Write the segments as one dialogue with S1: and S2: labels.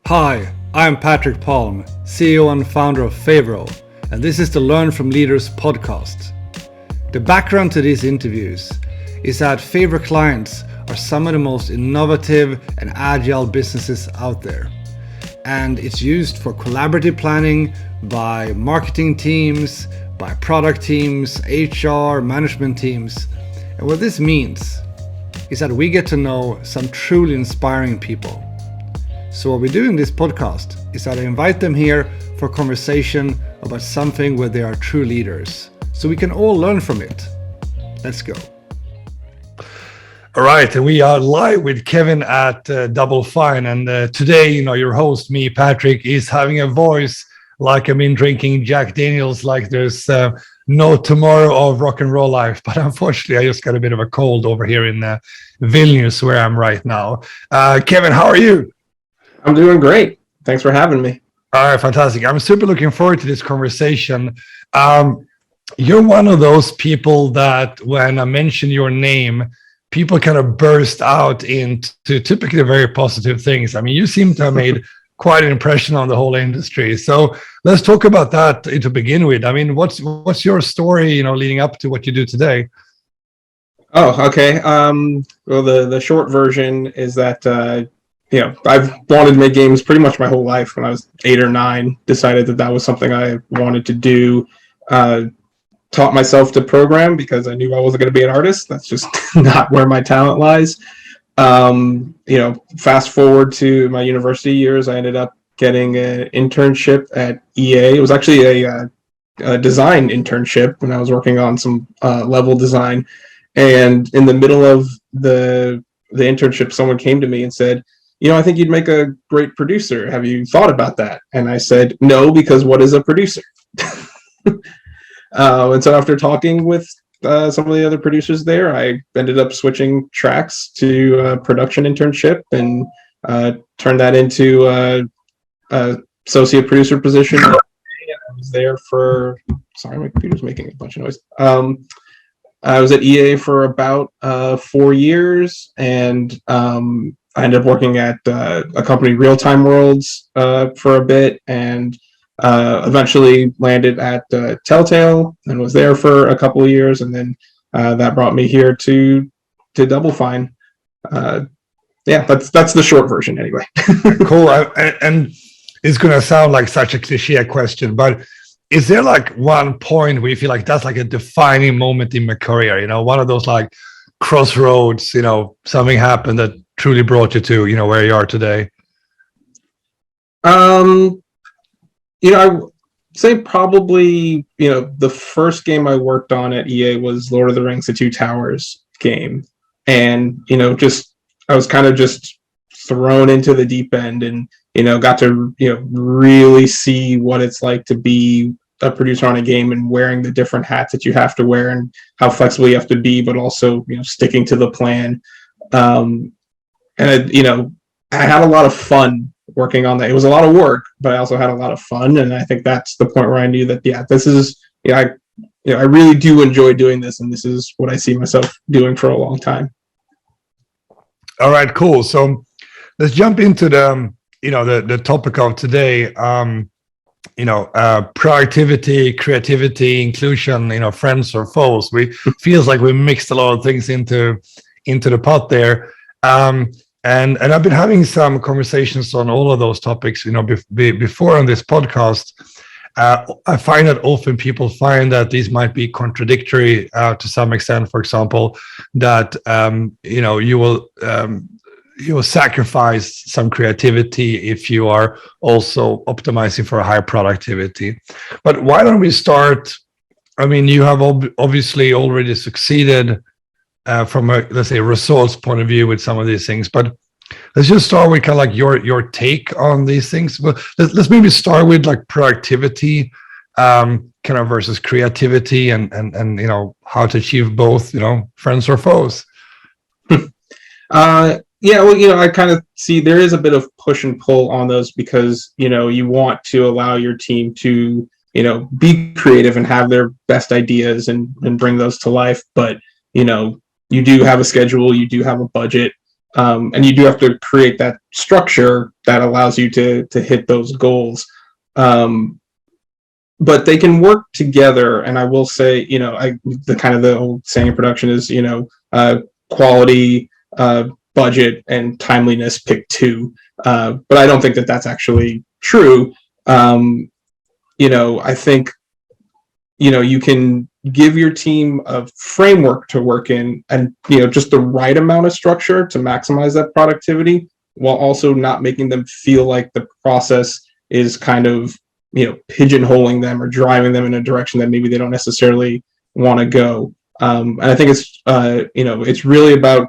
S1: Hi, I'm Patric Palm, CEO and founder of Favro, and this is the Learn from Leaders podcast. The background to these interviews is that Favro clients are some of the most innovative and agile businesses out there. And it's used for collaborative planning by marketing teams, by product teams, HR, management teams. And what this means is that we get to know some truly inspiring people. So what we do in this podcast is that I invite them here for a conversation about something where they are true leaders, so we can all learn from it. Let's go. All right, we are live with Kevin at Double Fine, and today, your host, me, Patrick, is having a voice like I've been drinking Jack Daniels, like there's no tomorrow of rock and roll life. But unfortunately, I just got a bit of a cold over here in Vilnius, where I'm right now. Kevin, how are you?
S2: I'm doing great. Thanks for having me.
S1: All right, fantastic. I'm super looking forward to this conversation. You're one of those people that when I mention your name, people kind of burst out into typically very positive things. I mean, you seem to have made quite an impression on the whole industry. So let's talk about that to begin with. I mean, what's your story, leading up to what you do today?
S2: Oh, okay. Well, the short version is that I've wanted to make games pretty much my whole life. When I was 8 or 9, decided that was something I wanted to do. Taught myself to program because I knew I wasn't going to be an artist. That's just not where my talent lies. Fast forward to my university years, I ended up getting an internship at EA. It was actually a design internship when I was working on some level design. And in the middle of the internship, someone came to me and said, I think you'd make a great producer. Have you thought about that? And I said, no, because what is a producer? And so after talking with some of the other producers there, I ended up switching tracks to a production internship and turned that into a associate producer position. I was there for, sorry, my computer's making a bunch of noise. I was at EA for about 4 years, and I ended up working at a company, Real Time Worlds, for a bit, and eventually landed at Telltale and was there for a couple of years, and then that brought me here to Double Fine. That's the short version anyway.
S1: Cool. And it's going to sound like such a cliche question, but is there like one point where you feel like that's like a defining moment in my career? One of those like crossroads, something happened that truly brought you to, where you are today?
S2: I would say probably, the first game I worked on at EA was Lord of the Rings: The Two Towers game. And, I was kind of just thrown into the deep end and, got to, really see what it's like to be a producer on a game and wearing the different hats that you have to wear and how flexible you have to be, but also, sticking to the plan. I had a lot of fun working on that. It was a lot of work, but I also had a lot of fun. And I think that's the point where I knew that, this is, I really do enjoy doing this. And this is what I see myself doing for a long time.
S1: All right, cool. So let's jump into the topic of today. Productivity, creativity, inclusion, friends or foes. Feels like we mixed a lot of things into the pot there. And I've been having some conversations on all of those topics, before on this podcast. I find that often people find that these might be contradictory to some extent. For example, that you will sacrifice some creativity if you are also optimizing for a high productivity. But why don't we start? I mean, you have obviously already succeeded from a, let's say, results point of view with some of these things, but let's just start with kind of like your take on these things. Well, let's maybe start with like productivity, kind of versus creativity, and how to achieve both, friends or foes.
S2: I kind of see there is a bit of push and pull on those because you want to allow your team to be creative and have their best ideas and bring those to life, but you do have a schedule, you do have a budget, And you do have to create that structure that allows you to hit those goals. But they can work together. And I will say, the old saying in production is, quality, budget, and timeliness, pick two. But I don't think that that's actually true. I think, you can give your team a framework to work in, and, just the right amount of structure to maximize that productivity, while also not making them feel like the process is kind of, pigeonholing them or driving them in a direction that maybe they don't necessarily want to go. And I think it's really about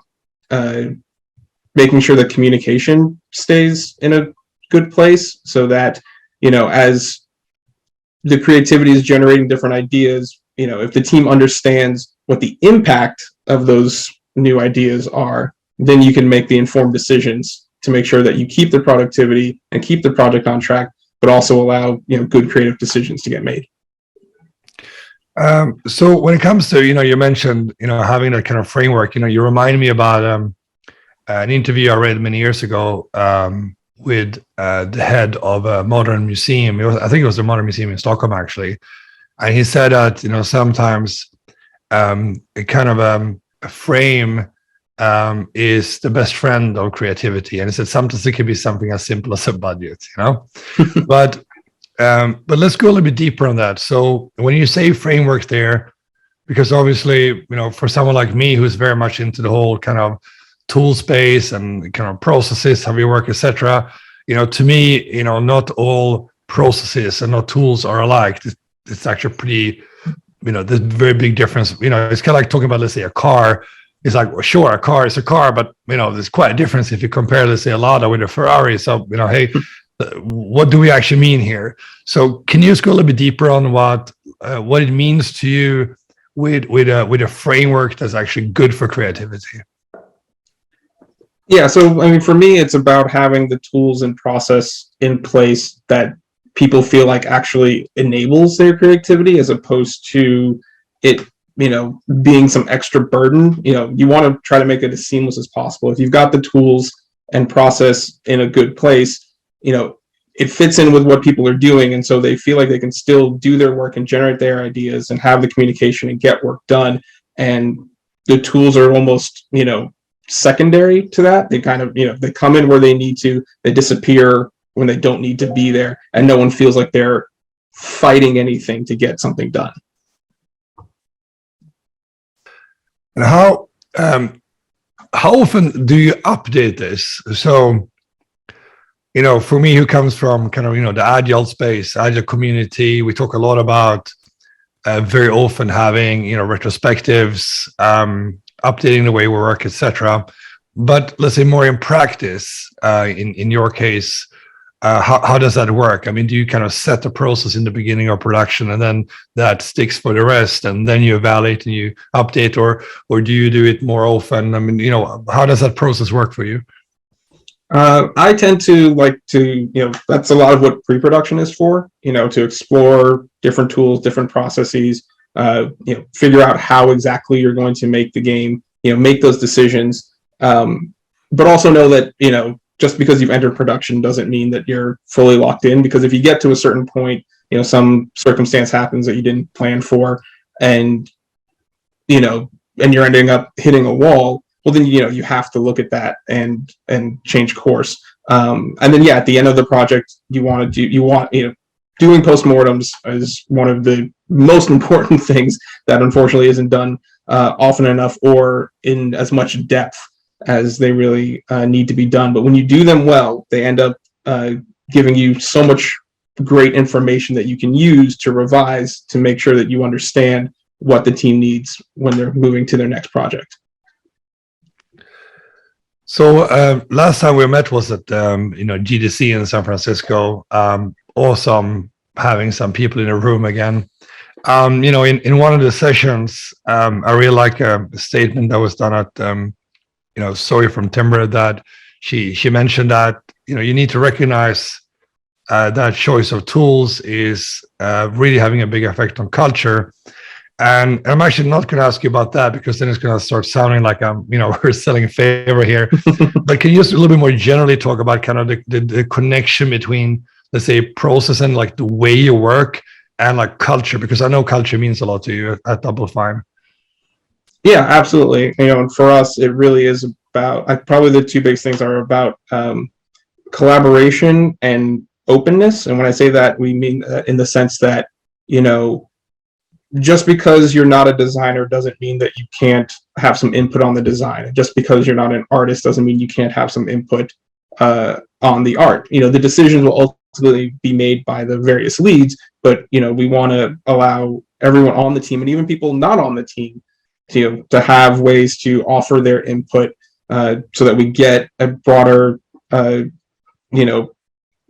S2: making sure that communication stays in a good place, so that, as the creativity is generating different ideas, if the team understands what the impact of those new ideas are, then you can make the informed decisions to make sure that you keep the productivity and keep the project on track, but also allow, good creative decisions to get made.
S3: So when it comes to, you mentioned, having that kind of framework, you remind me about an interview I read many years ago with the head of a modern museum. I think it was the Modern Museum in Stockholm, actually. And he said that, sometimes a kind of a frame is the best friend of creativity. And he said sometimes it can be something as simple as a budget, but let's go a little bit deeper on that. So when you say framework there, because obviously, for someone like me who's very much into the whole kind of tool space and kind of processes, how we work, etc., to me, not all processes and not tools are alike. It's actually pretty, there's a very big difference. It's kind of like talking about, let's say, a car. It's like, well, sure, a car is a car, but there's quite a difference if you compare, let's say, a Lada with a Ferrari. So hey, what do we actually mean here? So can you just go a little bit deeper on what it means to you with a framework that's actually good for creativity?
S2: Yeah, so for me, it's about having the tools and process in place that people feel like actually enables their creativity, as opposed to it, being some extra burden. You want to try to make it as seamless as possible. If you've got the tools and process in a good place, it fits in with what people are doing, and so they feel like they can still do their work and generate their ideas and have the communication and get work done. And the tools are almost, secondary to that. They kind of, they come in where they need to, they disappear when they don't need to be there, and no one feels like they're fighting anything to get something done.
S3: And how often do you update this? So, for me, who comes from kind of, the agile space, agile community, we talk a lot about very often having, retrospectives, updating the way we work, etc. But let's say more in practice, in your case, how does that work? Do you kind of set the process in the beginning of production, and then that sticks for the rest, and then you evaluate and you update, or do you do it more often? How does that process work for you?
S2: I tend to like to, that's a lot of what pre-production is for, to explore different tools, different processes, figure out how exactly you're going to make the game, make those decisions. But also know that, just because you've entered production doesn't mean that you're fully locked in, because if you get to a certain point, some circumstance happens that you didn't plan for, and, and you're ending up hitting a wall, well, then, you have to look at that and change course. And then, at the end of the project, doing postmortems is one of the most important things that unfortunately isn't done often enough or in as much depth as they really need to be done. But when you do them well, they end up giving you so much great information that you can use to revise, to make sure that you understand what the team needs when they're moving to their next project.
S3: So last time we met was at GDC in San Francisco. Awesome having some people in the room again. In one of the sessions, I really like a statement that was done at Zoe from Timber, that she mentioned that you need to recognize that choice of tools is really having a big effect on culture. And I'm actually not going to ask you about that because then it's going to start sounding like we're selling a favor here. But can you just a little bit more generally talk about kind of the connection between, let's say, process and like the way you work and like culture? Because I know culture means a lot to you at Double Fine.
S2: Yeah, absolutely. And for us, it really is about, probably the two biggest things are about collaboration and openness. And when I say that, we mean in the sense that, just because you're not a designer doesn't mean that you can't have some input on the design. And just because you're not an artist doesn't mean you can't have some input on the art. The decisions will ultimately be made by the various leads, but we want to allow everyone on the team and even people not on the team to have ways to offer their input so that we get a broader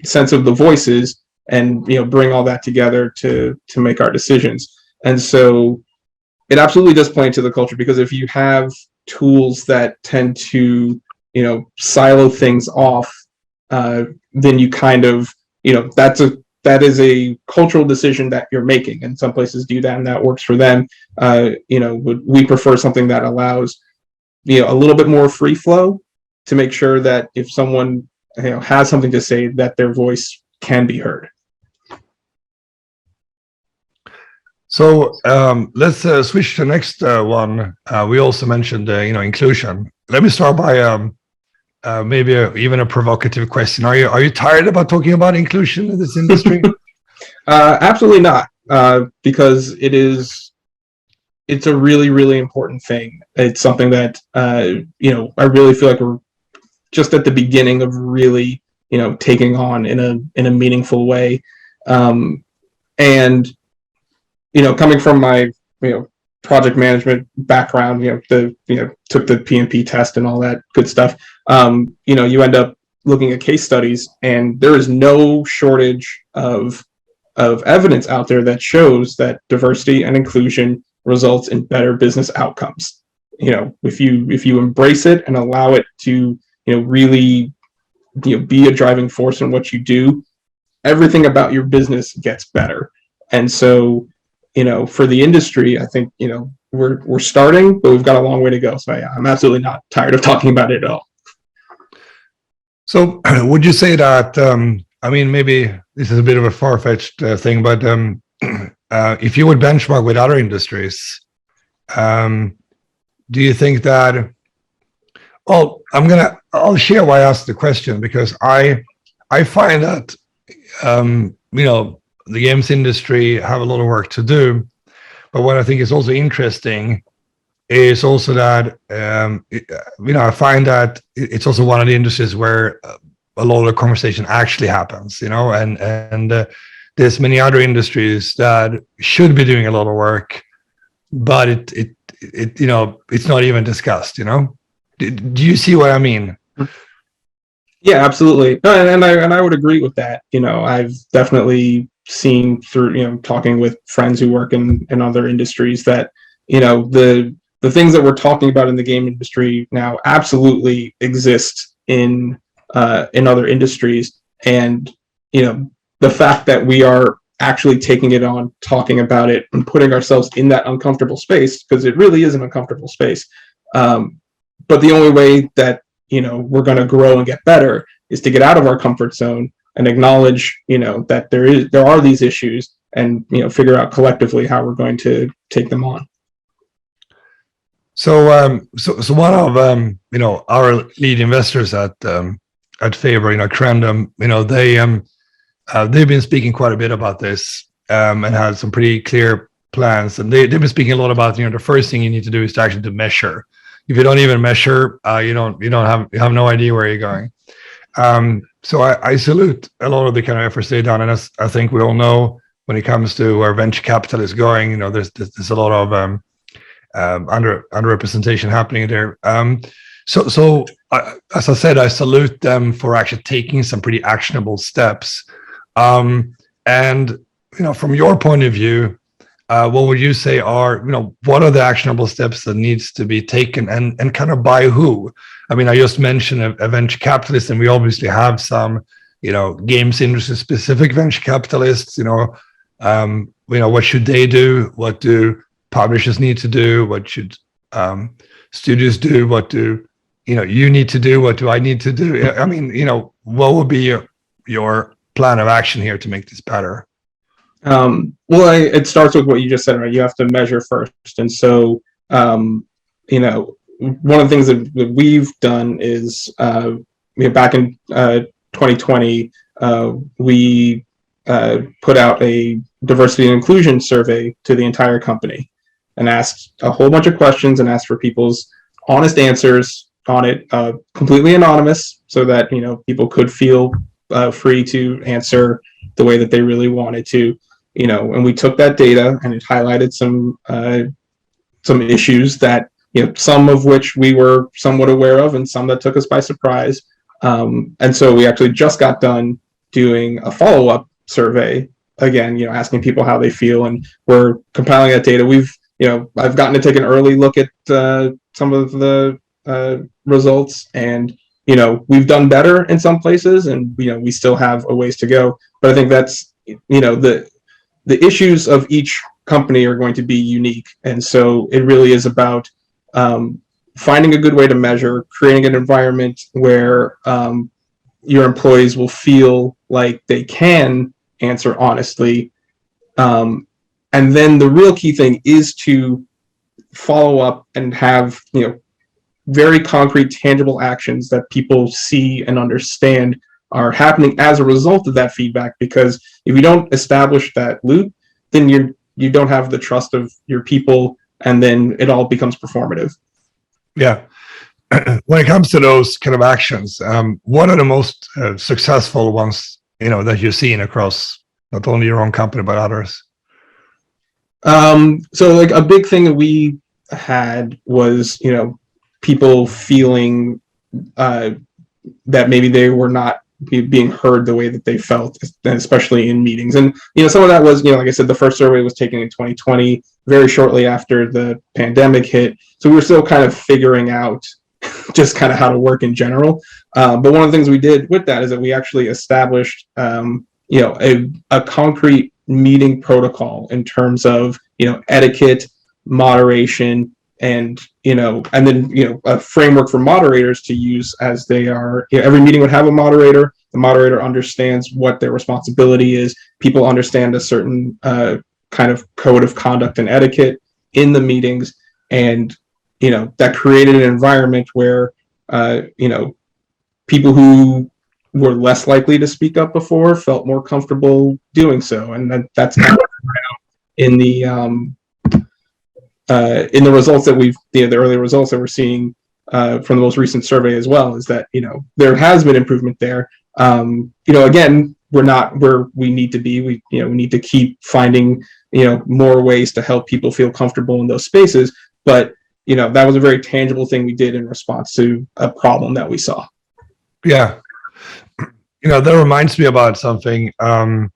S2: sense of the voices and bring all that together to make our decisions. And so it absolutely does play into the culture, because if you have tools that tend to silo things off, then you kind of that is a cultural decision that you're making, and some places do that and that works for them. We prefer something that allows a little bit more free flow to make sure that if someone has something to say, that their voice can be heard.
S3: So let's switch to the next one. We also mentioned inclusion. Let me start by maybe even a provocative question. Are you tired about talking about inclusion in this industry?
S2: Absolutely not, because it's a really, really important thing. It's something that I really feel like we're just at the beginning of really taking on in a meaningful way, and coming from my project management background, took the PMP test and all that good stuff. You end up looking at case studies, and there is no shortage of evidence out there that shows that diversity and inclusion results in better business outcomes. If you embrace it and allow it to really be a driving force in what you do, everything about your business gets better. And so for the industry, I think we're starting, but we've got a long way to go. So yeah, I'm absolutely not tired of talking about it at all.
S3: So would you say that maybe this is a bit of a far-fetched thing, but if you would benchmark with other industries, do you think that, well, I'll share why I asked the question, because I find that the games industry have a lot of work to do, but what I think is also interesting is also that I find that it's also one of the industries where a lot of the conversation actually happens, and there's many other industries that should be doing a lot of work, but it's not even discussed. Do you see what I mean?
S2: Yeah, absolutely. And I would agree with that. I've definitely seen through talking with friends who work in other industries that the things that we're talking about in the game industry now absolutely exist in other industries. And the fact that we are actually taking it on, talking about it, and putting ourselves in that uncomfortable space, because it really is an uncomfortable space. But the only way that we're going to grow and get better is to get out of our comfort zone and acknowledge that there are these issues, and figure out collectively how we're going to take them on.
S3: So one of our lead investors at Favro, Crandom, they've been speaking quite a bit about this, and had some pretty clear plans, and they've been speaking a lot about the first thing you need to do is to actually measure. If you don't even measure, you have no idea where you're going. So I salute a lot of the kind of efforts they've done, and as I think we all know, when it comes to where venture capital is going, there's a lot of underrepresentation happening there. So as I said, I salute them for actually taking some pretty actionable steps. And from your point of view, what would you say are, what are the actionable steps that needs to be taken, and kind of by who? I mean, I just mentioned a venture capitalist, and we obviously have some, games industry specific venture capitalists. What should they do? What do publishers need to do, what should studios do, what do you need to do, what do I need to do? I mean, what would be your plan of action here to make this better?
S2: It starts with what you just said, right? You have to measure first. And so, one of the things that we've done is, back in 2020, we put out a diversity and inclusion survey to the entire company and asked a whole bunch of questions and asked for people's honest answers on it, completely anonymous, so that, people could feel free to answer the way that they really wanted to. And we took that data and it highlighted some issues that, some of which we were somewhat aware of and some that took us by surprise. And so we actually just got done doing a follow-up survey, again, asking people how they feel, and we're compiling that data. I've gotten to take an early look at some of the results, and, we've done better in some places, and, we still have a ways to go. But I think that's, the issues of each company are going to be unique. And so it really is about finding a good way to measure, creating an environment where your employees will feel like they can answer honestly. And then the real key thing is to follow up and have, very concrete, tangible actions that people see and understand are happening as a result of that feedback. Because if you don't establish that loop, then you don't have the trust of your people, and then it all becomes performative.
S3: Yeah. When it comes to those kind of actions, what are the most successful ones, that you've seen across not only your own company but others?
S2: So like a big thing that we had was, people feeling that maybe they were not being heard the way that they felt, especially in meetings. And, some of that was, like I said, the first survey was taken in 2020, very shortly after the pandemic hit. So we were still kind of figuring out just kind of how to work in general. But one of the things we did with that is that we actually established, a concrete meeting protocol in terms of, etiquette, moderation, and then a framework for moderators to use as they are. Every meeting would have a moderator. The moderator understands what their responsibility is. People understand a certain kind of code of conduct and etiquette in the meetings, and that created an environment where people who were less likely to speak up before felt more comfortable doing so. And that's kind of in the results that the early results that we're seeing from the most recent survey as well, is that, there has been improvement there. Again, we're not where we need to be. We need to keep finding, more ways to help people feel comfortable in those spaces. But, that was a very tangible thing we did in response to a problem that we saw.
S3: Yeah. That reminds me about something. I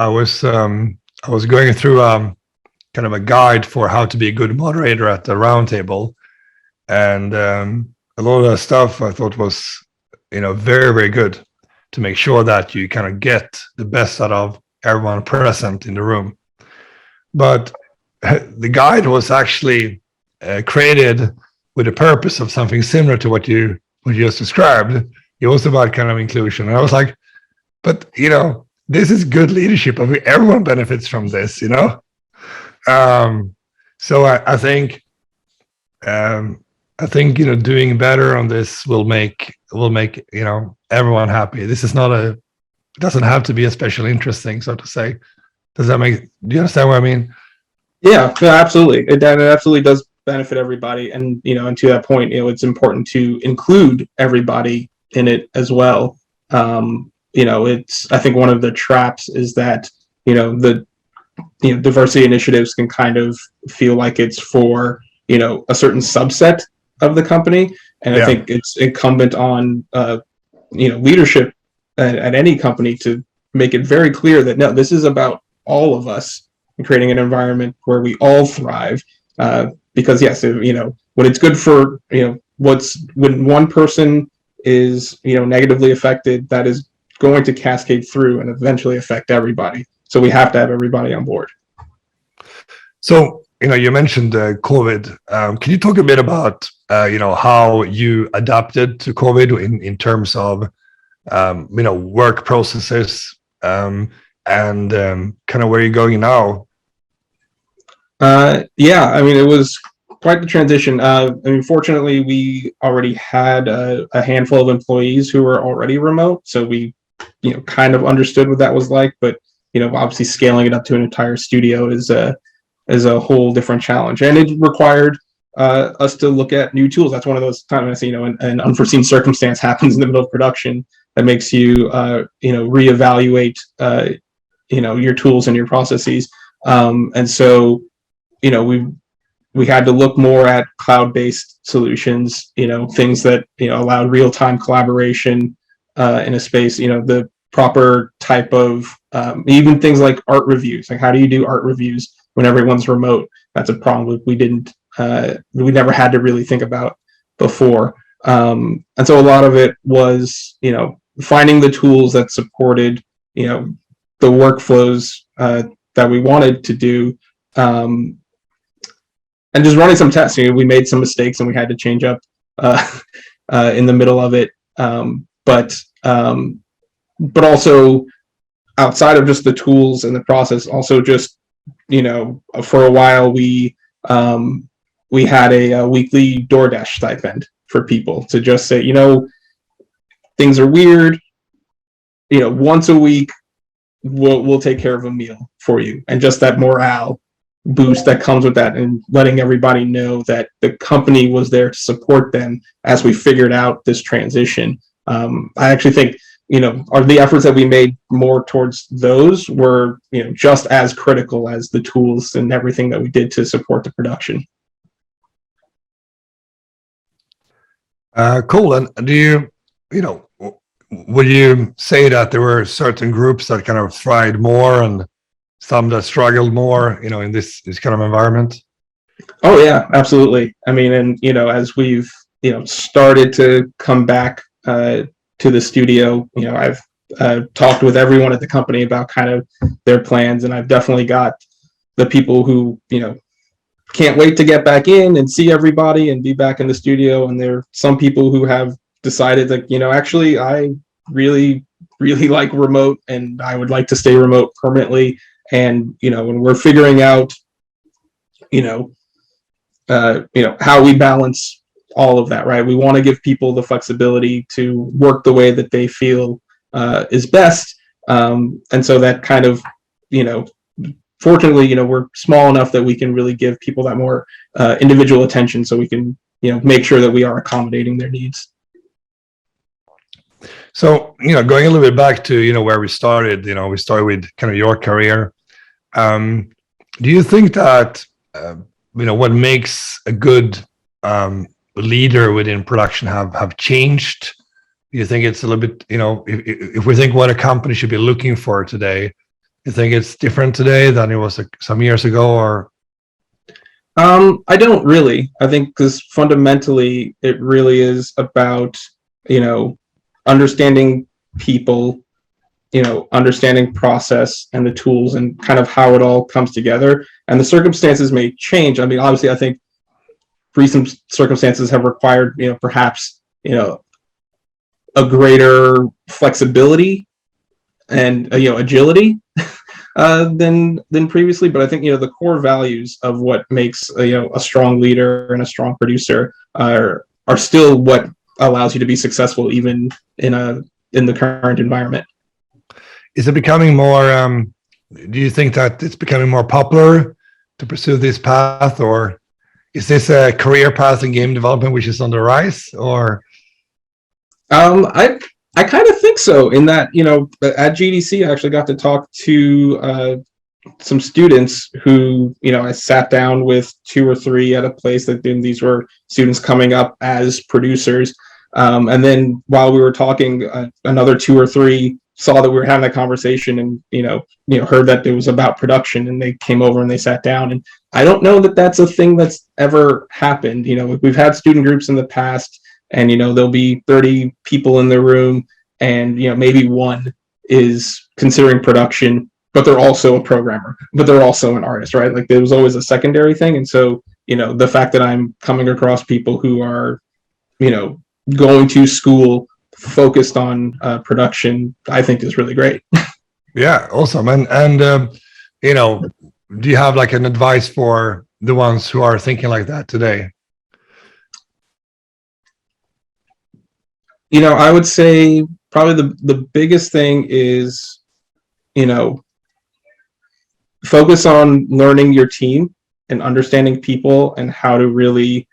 S3: was going through kind of a guide for how to be a good moderator at the roundtable, and a lot of that stuff I thought was, very, very good to make sure that you kind of get the best out of everyone present in the room. But the guide was actually created with the purpose of something similar to what you just described. It was about kind of inclusion, and I was like, but this is good leadership. I mean, everyone benefits from this, So I think doing better on this will make everyone happy. This is not it doesn't have to be a special interest thing, so to say. Do you understand what I mean?
S2: Yeah, absolutely. It absolutely does benefit everybody, and and to that point, it's important to include everybody in it as well. It's, I think, one of the traps is that the diversity initiatives can kind of feel like it's for a certain subset of the company, and I think it's incumbent on leadership at any company to make it very clear that no, this is about all of us and creating an environment where we all thrive. Because yes, when it's good for when one person is negatively affected, that is going to cascade through and eventually affect everybody. So we have to have everybody on board.
S3: So you mentioned COVID. Can you talk a bit about how you adapted to COVID in terms of work processes, and kind of where you're going now?
S2: Yeah, I mean, it was quite the transition. I mean, fortunately, we already had a handful of employees who were already remote, so we, kind of understood what that was like. But obviously, scaling it up to an entire studio is a whole different challenge, and it required us to look at new tools. That's one of those times, an unforeseen circumstance happens in the middle of production that makes you, reevaluate, your tools and your processes. And so, we had to look more at cloud-based solutions, things that, allowed real-time collaboration in a space, the proper type of, even things like art reviews. Like, how do you do art reviews when everyone's remote? That's a problem we never had to really think about before. And so a lot of it was, finding the tools that supported, the workflows that we wanted to do, and just running some tests. We made some mistakes and we had to change up in the middle of it. But also outside of just the tools and the process, also just, for a while we had a weekly DoorDash stipend for people to just say, things are weird, once a week we'll take care of a meal for you. And just that morale boost that comes with that, and letting everybody know that the company was there to support them as we figured out this transition. I actually think, the efforts that we made more towards those were, just as critical as the tools and everything that we did to support the production.
S3: Cool. And do would you say that there were certain groups that kind of thrived more and some that struggled more, in this kind of environment?
S2: Oh yeah, absolutely. I mean, and as we've started to come back to the studio, I've talked with everyone at the company about kind of their plans, and I've definitely got the people who can't wait to get back in and see everybody and be back in the studio, and there are some people who have decided that actually I really like remote and I would like to stay remote permanently. And when we're figuring out how we balance all of that, right? We want to give people the flexibility to work the way that they feel is best, and so that kind of fortunately we're small enough that we can really give people that more individual attention, so we can make sure that we are accommodating their needs.
S3: So, going a little bit back to, where we started, we started with kind of your career. Do you think that, what makes a good leader within production have changed? Do you think it's a little bit, if we think what a company should be looking for today, you think it's different today than it was some years ago, or?
S2: I don't really. I think because fundamentally it really is about, understanding people, understanding process and the tools and kind of how it all comes together. And the circumstances may change. I mean, obviously, I think recent circumstances have required, perhaps, a greater flexibility and, agility than previously. But I think, the core values of what makes, a strong leader and a strong producer are still what allows you to be successful, even in the current environment.
S3: Is it becoming more, do you think that it's becoming more popular to pursue this path, or is this a career path in game development which is on the rise, or?
S2: I kind of think so, in that, at GDC, I actually got to talk to some students who, I sat down with 2 or 3 at a place that these were students coming up as producers. And then while we were talking, another 2 or 3 saw that we were having that conversation and, heard that it was about production, and they came over and they sat down. And I don't know that that's a thing that's ever happened. We've had student groups in the past, and, there'll be 30 people in the room, and, maybe one is considering production, but they're also a programmer, but they're also an artist, right? Like there was always a secondary thing. And so, the fact that I'm coming across people who are, going to school focused on production, I think is really great.
S3: Yeah, awesome. And do you have like an advice for the ones who are thinking like that today?
S2: I would say probably the biggest thing is, focus on learning your team and understanding people and how to really,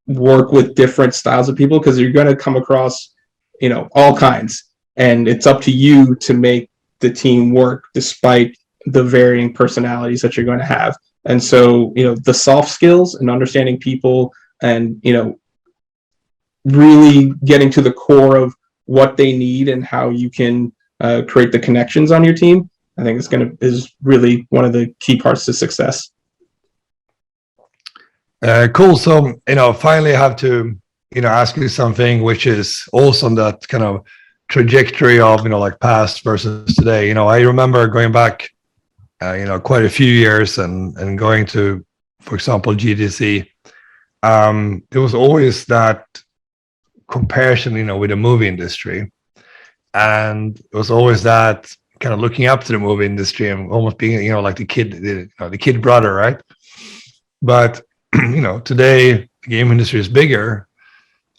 S2: work with different styles of people, because you're going to come across, all kinds, and it's up to you to make the team work despite the varying personalities that you're going to have. And so, the soft skills and understanding people and, really getting to the core of what they need and how you can create the connections on your team, I think is really one of the key parts to success.
S3: Cool. So, finally I have to, ask you something which is also on that kind of trajectory of, like past versus today. I remember going back, quite a few years and going to, for example, GDC. There was always that comparison, with the movie industry. And it was always that kind of looking up to the movie industry and almost being, like the kid brother, right? But today the game industry is bigger,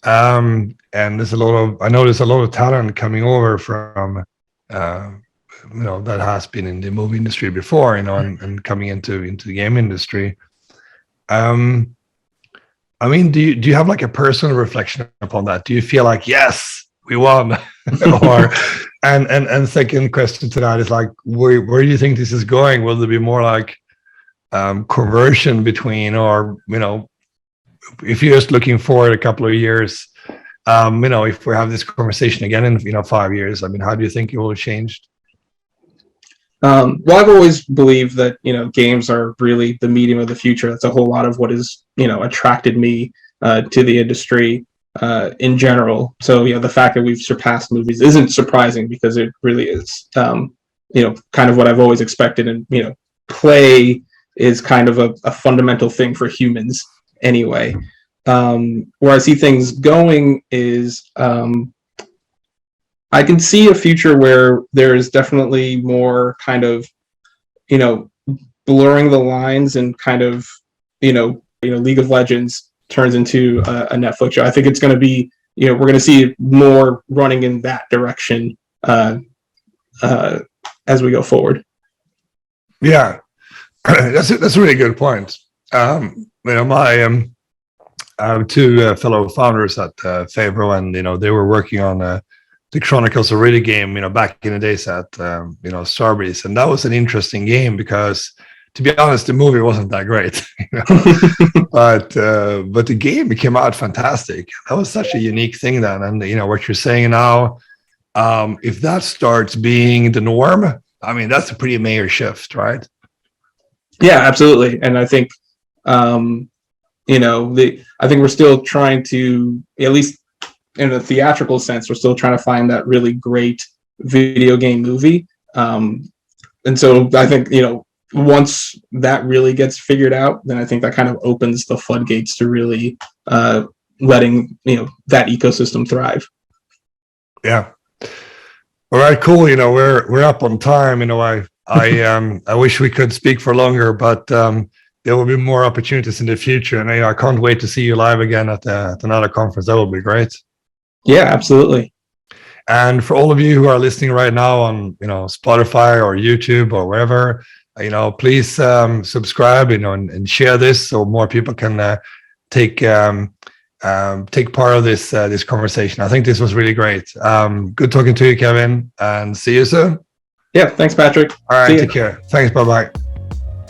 S3: and there's a lot of talent coming over from that has been in the movie industry before, and coming into the game industry. Do you have like a personal reflection upon that? Do you feel like, yes, we won? Or and second question to that is like, where do you think this is going? Will there be more like conversion between, or if you're just looking forward a couple of years, if we have this conversation again in 5 years, how do you think it will have changed?
S2: Well, I've always believed that games are really the medium of the future. That's a whole lot of what has attracted me to the industry in general. So the fact that we've surpassed movies isn't surprising, because it really is kind of what I've always expected. And play is kind of a fundamental thing for humans anyway. Where I see things going is I can see a future where there is definitely more kind of, blurring the lines, and kind of, League of Legends turns into a Netflix show. I think it's going to be, we're going to see more running in that direction as we go forward.
S3: Yeah, that's a really good point. I have two fellow founders at Favro, and they were working on the Chronicles of Riddick game, back in the days at Starbreeze, and that was an interesting game because, to be honest, the movie wasn't that great, but the game came out fantastic. That was such a unique thing then, and what you're saying now, if that starts being the norm, that's a pretty major shift, right?
S2: Yeah, absolutely, and I think I think we're still trying to, at least in a theatrical sense, we're still trying to find that really great video game movie. And so I think, once that really gets figured out, then I think that kind of opens the floodgates to really letting, that ecosystem thrive.
S3: Yeah. All right, cool. We're up on time. I wish we could speak for longer, but there will be more opportunities in the future, and I can't wait to see you live again at another conference. That will be great.
S2: Yeah, absolutely.
S3: And for all of you who are listening right now on Spotify or YouTube or wherever, please subscribe, and share this so more people can take part of this conversation. I think this was really great. Good talking to you, Kevin, and see you soon.
S2: Yeah, thanks, Patrick.
S3: All right, take care. Thanks. Bye-bye.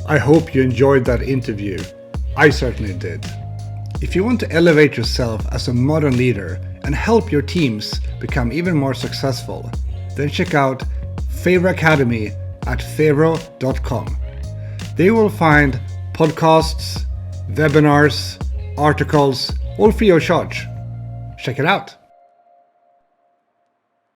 S1: I hope you enjoyed that interview. I certainly did. If you want to elevate yourself as a modern leader and help your teams become even more successful, then check out Favro Academy at favro.com. There you will find podcasts, webinars, articles, all free of charge. Check it out.